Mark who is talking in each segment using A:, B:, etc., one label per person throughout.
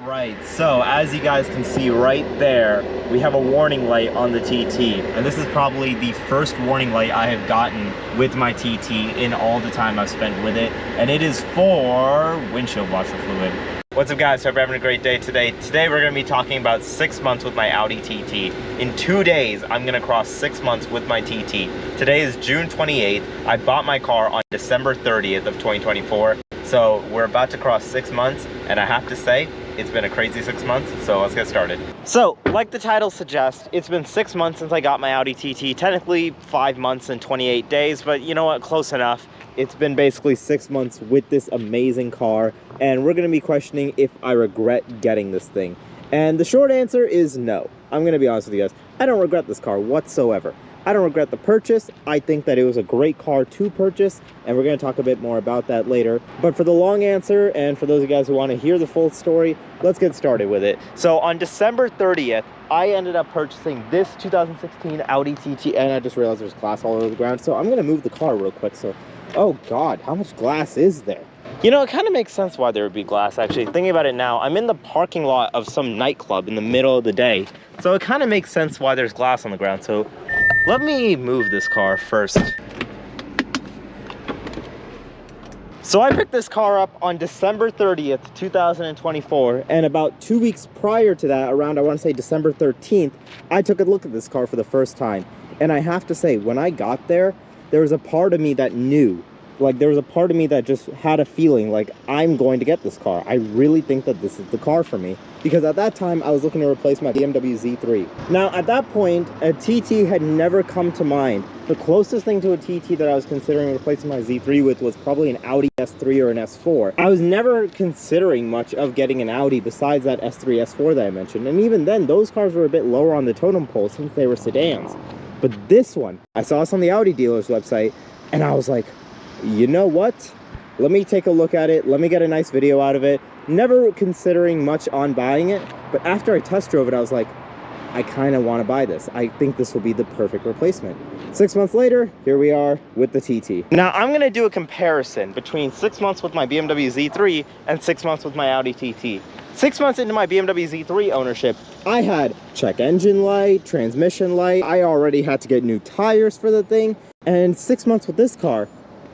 A: Alright, so as you guys can see right there, we have a warning light on the TT. And this is probably the first warning light I have gotten with my TT in all the time I've spent with it. And it is for windshield washer fluid. What's up guys, hope you're having a great day today. Today we're going to be talking about 6 months with my Audi TT. In 2 days, I'm going to cross 6 months with my TT. Today is June 28th. I bought my car on December 30th of 2024. So we're about to cross 6 months, and I have to say, it's been a crazy 6 months, so let's get started. So, like the title suggests, it's been 6 months since I got my Audi TT. Technically 5 months and 28 days, but you know what, close enough. It's been basically 6 months with this amazing car, and we're gonna be questioning if I regret getting this thing. And the short answer is no. I'm gonna be honest with you guys. I don't regret this car whatsoever. I don't regret the purchase. I think that it was a great car to purchase, and we're going to talk a bit more about that later. But for the long answer, and for those of you guys who want to hear the full story, let's get started with it. So on December 30th, I ended up purchasing this 2016 Audi TT, and I just realized there's glass all over the ground. So I'm going to move the car real quick. So, oh God, how much glass is there? You know, it kind of makes sense why there would be glass, actually. Thinking about it now, I'm in the parking lot of some nightclub in the middle of the day. So it kind of makes sense why there's glass on the ground. So let me move this car first. So I picked this car up on December 30th, 2024, and about 2 weeks prior to that, around I want to say December 13th, I took a look at this car for the first time. And I have to say, when I got there, there was a part of me that knew. Like, there was a part of me that just had a feeling like, I'm going to get this car. I really think that this is the car for me. Because at that time, I was looking to replace my BMW Z3. Now, at that point, a TT had never come to mind. The closest thing to a TT that I was considering replacing my Z3 with was probably an Audi S3 or an S4. I was never considering much of getting an Audi besides that S3, S4 that I mentioned. And even then, those cars were a bit lower on the totem pole since they were sedans. But this one, I saw this on the Audi dealer's website, and I was like, you know what? Let me take a look at it. Let me get a nice video out of it. Never considering much on buying it, but after I test drove it, I was like, I kind of want to buy this. I think this will be the perfect replacement. 6 months later, here we are with the TT. Now, I'm going to do a comparison between 6 months with my BMW Z3 and 6 months with my Audi TT. 6 months into my BMW Z3 ownership, I had check engine light, transmission light. I already had to get new tires for the thing. And 6 months with this car,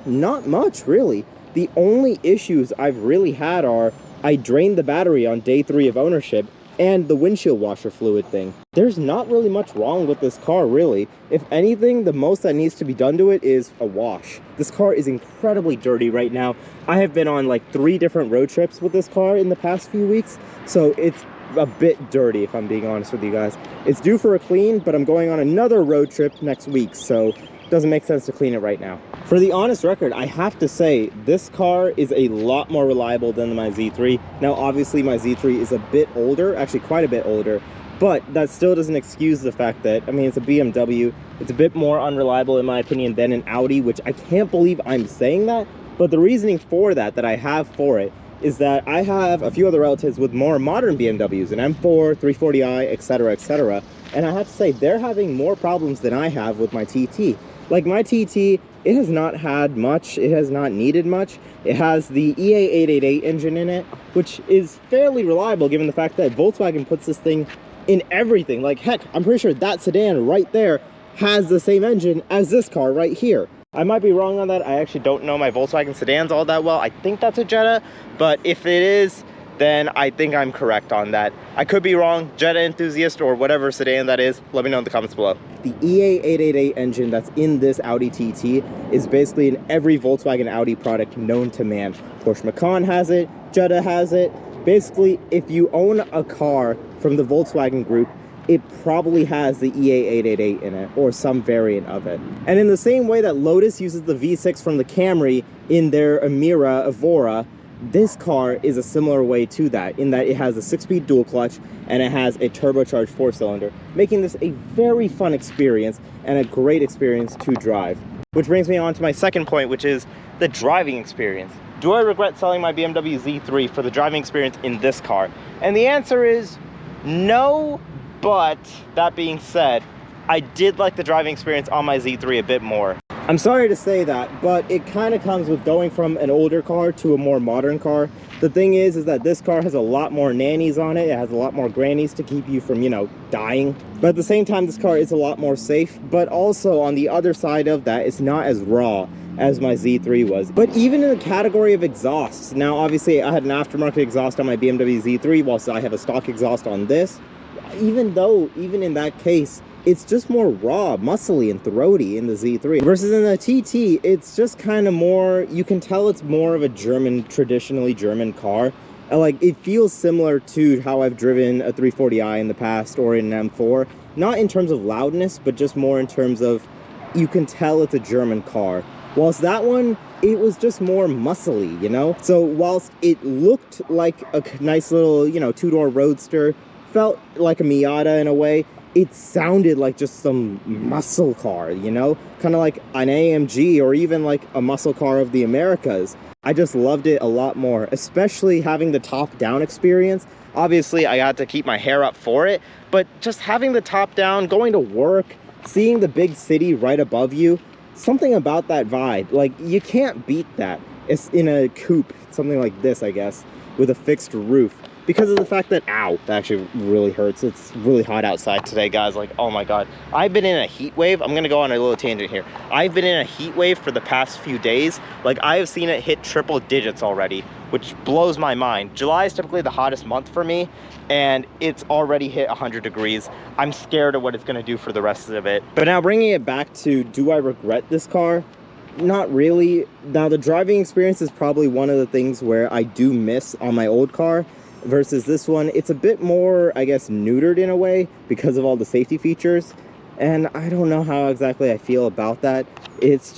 A: not much, really. The only issues I've really had are I drained the battery on day 3 of ownership and the windshield washer fluid thing. There's not really much wrong with this car, really. If anything, the most that needs to be done to it is a wash. This car is incredibly dirty right now. I have been on like 3 different road trips with this car in the past few weeks, so it's a bit dirty, if I'm being honest with you guys. It's due for a clean, but I'm going on another road trip next week, so doesn't make sense to clean it right now. For the honest record, I have to say this car is a lot more reliable than my Z3. Now obviously my Z3 is a bit older, actually quite a bit older, but that still doesn't excuse the fact that, I mean, it's a BMW. It's a bit more unreliable in my opinion than an Audi, which I can't believe I'm saying that, but the reasoning for that I have for it is that I have a few other relatives with more modern BMWs, an M4, 340i, etc, etc, and I have to say they're having more problems than I have with my TT. Like my TT, it has not had much, it has not needed much. It has the EA888 engine in it, which is fairly reliable given the fact that Volkswagen puts this thing in everything. Like heck, I'm pretty sure that sedan right there has the same engine as this car right here. I might be wrong on that. I actually don't know my Volkswagen sedans all that well. I think that's a Jetta, but if it is, then I think I'm correct on that. I could be wrong. Jetta enthusiast or whatever sedan that is, let me know in the comments below. The EA888 engine that's in this Audi TT is basically in every Volkswagen Audi product known to man. Porsche Macan has it, Jetta has it. Basically, if you own a car from the Volkswagen group, it probably has the EA888 in it, or some variant of it. And in the same way that Lotus uses the V6 from the Camry in their Emira Evora, this car is a similar way to that, in that it has a 6-speed dual clutch and it has a turbocharged 4-cylinder, making this a very fun experience and a great experience to drive. Which brings me on to my second point, which is the driving experience. Do I regret selling my BMW Z3 for the driving experience in this car? And the answer is no, but that being said, I did like the driving experience on my Z3 a bit more. I'm sorry to say that, but it kind of comes with going from an older car to a more modern car. The thing is that this car has a lot more nannies on it. It has a lot more grannies to keep you from, you know, dying. But at the same time, this car is a lot more safe. But also on the other side of that, it's not as raw as my Z3 was. But even in the category of exhausts, now obviously I had an aftermarket exhaust on my BMW Z3, whilst I have a stock exhaust on this. Even in that case, it's just more raw, muscly, and throaty in the Z3. Versus in the TT, it's just kind of more, you can tell it's more of a traditionally German car. Like, it feels similar to how I've driven a 340i in the past or in an M4. Not in terms of loudness, but just more in terms of, you can tell it's a German car. Whilst that one, it was just more muscly, you know? So whilst it looked like a nice little, you know, two-door roadster, felt like a Miata in a way, it sounded like just some muscle car, you know? Kind of like an AMG or even like a muscle car of the Americas. I just loved it a lot more, especially having the top-down experience. Obviously, I got to keep my hair up for it, but just having the top down, going to work, seeing the big city right above you, something about that vibe, like, you can't beat that. It's in a coupe, something like this, I guess, with a fixed roof. Because of the fact that, ow, that actually really hurts. It's really hot outside today, guys. Like, oh my God. I've been in a heat wave. I'm gonna go on a little tangent here. I've been in a heat wave for the past few days. Like, I have seen it hit triple digits already, which blows my mind. July is typically the hottest month for me, and it's already hit 100 degrees. I'm scared of what it's gonna do for the rest of it. But now bringing it back to, do I regret this car? Not really. Now, the driving experience is probably one of the things where I do miss on my old car. Versus this one, it's a bit more, I guess, neutered in a way because of all the safety features. And I don't know how exactly I feel about that. It's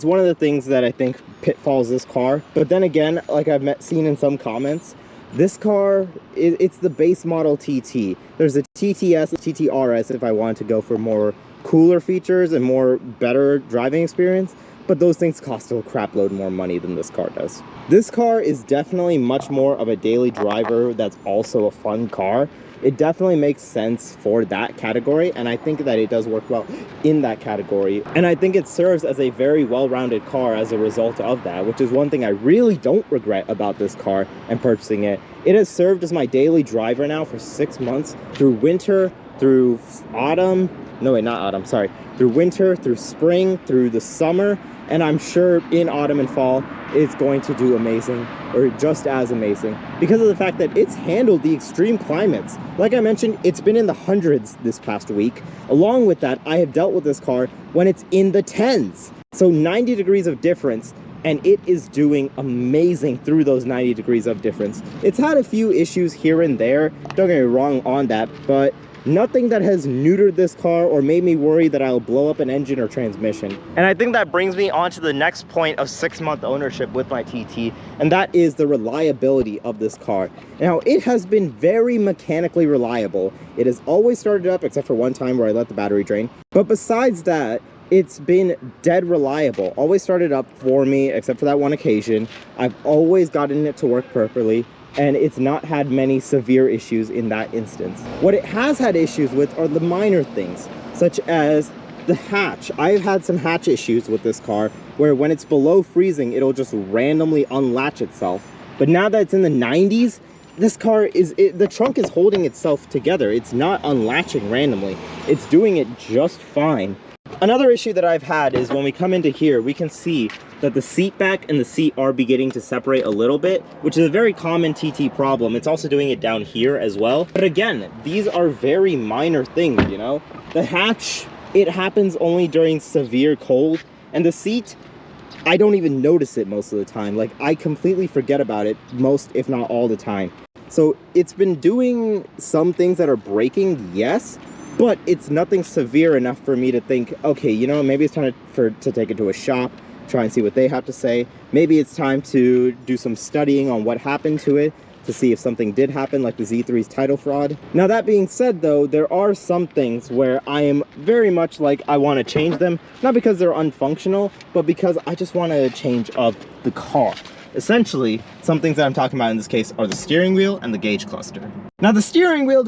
A: one of the things that I think pitfalls this car. But then again, like I've seen in some comments, this car, it's the base model TT. There's a TTS, a TTRS if I wanted to go for more cooler features and more better driving experience. But those things cost a crap load more money than this car does. This car is definitely much more of a daily driver that's also a fun car. It definitely makes sense for that category, and I think that it does work well in that category. And I think it serves as a very well-rounded car as a result of that, which is one thing I really don't regret about this car and purchasing it. It has served as my daily driver now for 6 months, through winter, through autumn, no wait, not autumn, sorry, through winter, through spring, through the summer, and I'm sure in autumn and fall it's going to do amazing, or just as amazing, because of the fact that it's handled the extreme climates. Like I mentioned, it's been in the hundreds this past week. Along with that, I have dealt with this car when it's in the tens. So 90 degrees of difference, and it is doing amazing through those 90 degrees of difference. It's had a few issues here and there, don't get me wrong on that, but nothing that has neutered this car or made me worry that I'll blow up an engine or transmission. And I think that brings me on to the next point of 6-month ownership with my TT, and that is the reliability of this car. Now, it has been very mechanically reliable. It has always started up, except for one time where I let the battery drain. But besides that, it's been dead reliable. Always started up for me, except for that one occasion. I've always gotten it to work properly, and it's not had many severe issues in that instance. What it has had issues with are the minor things, such as the hatch. I've had some hatch issues with this car, where when it's below freezing, it'll just randomly unlatch itself. But now that it's in the 90s, this car the trunk is holding itself together. It's not unlatching randomly. It's doing it just fine. Another issue that I've had is when we come into here, we can see that the seat back and the seat are beginning to separate a little bit, which is a very common TT problem. It's also doing it down here as well. But again, these are very minor things, you know? The hatch, it happens only during severe cold, and the seat, I don't even notice it most of the time. Like, I completely forget about it most, if not all the time. So it's been doing some things that are breaking, yes, but it's nothing severe enough for me to think, okay, you know, maybe it's time to take it to a shop, try and see what they have to say. Maybe it's time to do some studying on what happened to it, to see if something did happen, like the Z3's title fraud. Now, that being said, though, there are some things where I am very much like I want to change them, not because they're unfunctional, but because I just want to change up the car. Essentially, some things that I'm talking about in this case are the steering wheel and the gauge cluster. Now, the steering wheel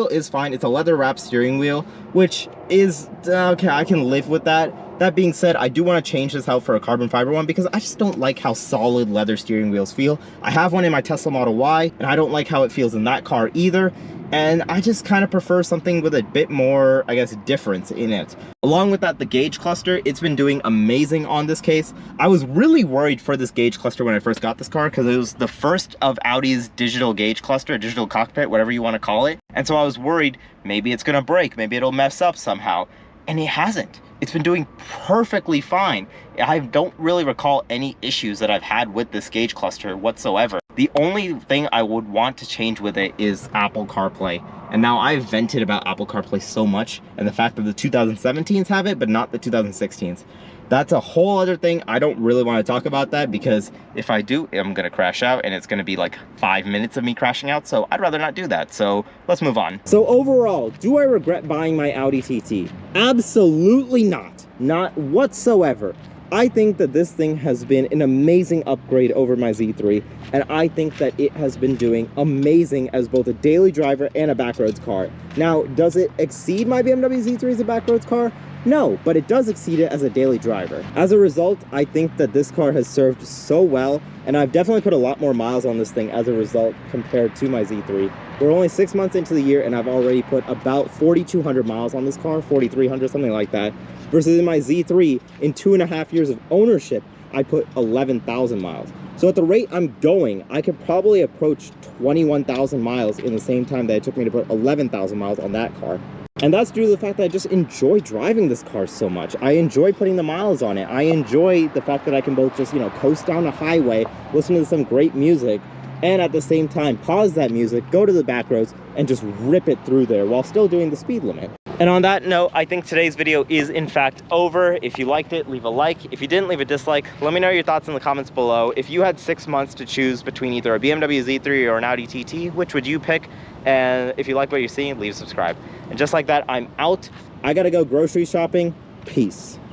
A: is fine. It's a leather wrapped steering wheel, which is, okay, I can live with that. That being said, I do want to change this out for a carbon fiber one because I just don't like how solid leather steering wheels feel. I have one in my Tesla Model Y, and I don't like how it feels in that car either. And I just kind of prefer something with a bit more, I guess, difference in it. Along with that, the gauge cluster, it's been doing amazing on this case. I was really worried for this gauge cluster when I first got this car because it was the first of Audi's digital gauge cluster, digital cockpit, whatever you want to call it. And so I was worried maybe it's going to break, maybe it'll mess up somehow. And it hasn't. It's been doing perfectly fine. I don't really recall any issues that I've had with this gauge cluster whatsoever. The only thing I would want to change with it is Apple CarPlay. And now I've vented about Apple CarPlay so much, and the fact that the 2017s have it, but not the 2016s. That's a whole other thing. I don't really want to talk about that because if I do, I'm going to crash out and it's going to be like 5 minutes of me crashing out. So I'd rather not do that. So let's move on. So overall, do I regret buying my Audi TT? Absolutely not. Not whatsoever. I think that this thing has been an amazing upgrade over my Z3, and I think that it has been doing amazing as both a daily driver and a backroads car. Now, does it exceed my BMW Z3 as a backroads car? No, but it does exceed it as a daily driver. As a result, I think that this car has served so well, and I've definitely put a lot more miles on this thing as a result compared to my Z3. We're only 6 months into the year, and I've already put about 4,200 miles on this car, 4,300, something like that. Versus in my Z3, in 2.5 years of ownership, I put 11,000 miles. So at the rate I'm going, I could probably approach 21,000 miles in the same time that it took me to put 11,000 miles on that car. And that's due to the fact that I just enjoy driving this car so much. I enjoy putting the miles on it. I enjoy the fact that I can both just, you know, coast down the highway, listen to some great music, and at the same time pause that music, go to the back roads, and just rip it through there while still doing the speed limit. And on that note, I think today's video is in fact over. If you liked it, leave a like. If you didn't, leave a dislike. Let me know your thoughts in the comments below. If you had 6 months to choose between either a BMW Z3 or an Audi TT, which would you pick? And if you like what you're seeing, leave a subscribe. And just like that, I'm out. I gotta go grocery shopping. Peace.